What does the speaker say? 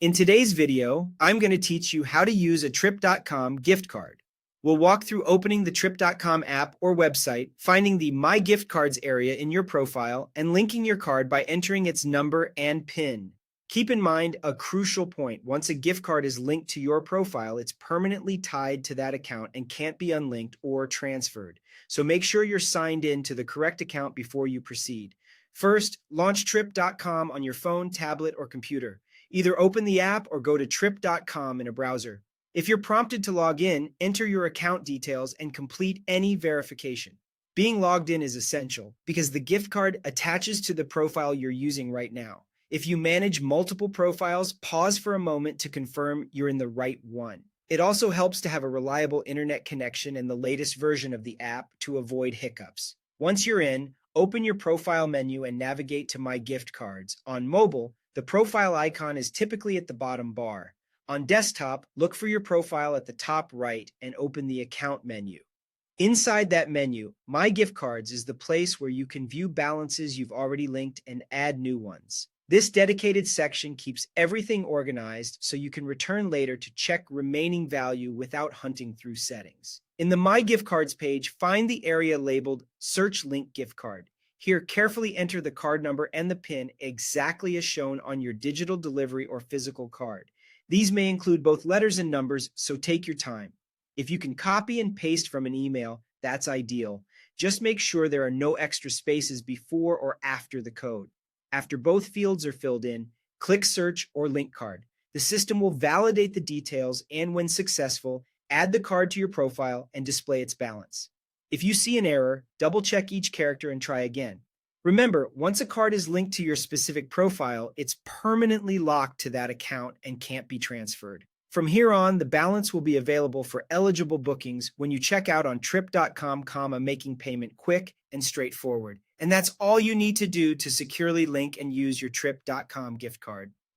In today's video, I'm going to teach you how to use a Trip.com gift card. We'll walk through opening the Trip.com app or website, finding the My Gift Cards area in your profile, and linking your card by entering its number and PIN. Keep in mind a crucial point. Once a gift card is linked to your profile, it's permanently tied to that account and can't be unlinked or transferred. So make sure you're signed in to the correct account before you proceed. First, launch Trip.com on your phone, tablet, or computer. Either open the app or go to trip.com in a browser. If you're prompted to log in, enter your account details and complete any verification. Being logged in is essential because the gift card attaches to the profile you're using right now. If you manage multiple profiles, pause for a moment to confirm you're in the right one. It also helps to have a reliable internet connection and the latest version of the app to avoid hiccups. Once you're in, open your profile menu and navigate to My Gift Cards. On mobile, the profile icon is typically at the bottom bar. On desktop, look for your profile at the top right and open the account menu. Inside that menu, My Gift Cards is the place where you can view balances you've already linked and add new ones. This dedicated section keeps everything organized so you can return later to check remaining value without hunting through settings. In the My Gift Cards page, find the area labeled Search Link Gift Card. Here, carefully enter the card number and the PIN exactly as shown on your digital delivery or physical card. These may include both letters and numbers, so take your time. If you can copy and paste from an email, that's ideal. Just make sure there are no extra spaces before or after the code. After both fields are filled in, click Search or Link Card. The system will validate the details and, when successful, add the card to your profile and display its balance. If you see an error, double-check each character and try again. Remember, once a card is linked to your specific profile, it's permanently locked to that account and can't be transferred. From here on, the balance will be available for eligible bookings when you check out on trip.com, making payment quick and straightforward. And that's all you need to do to securely link and use your Trip.com gift card.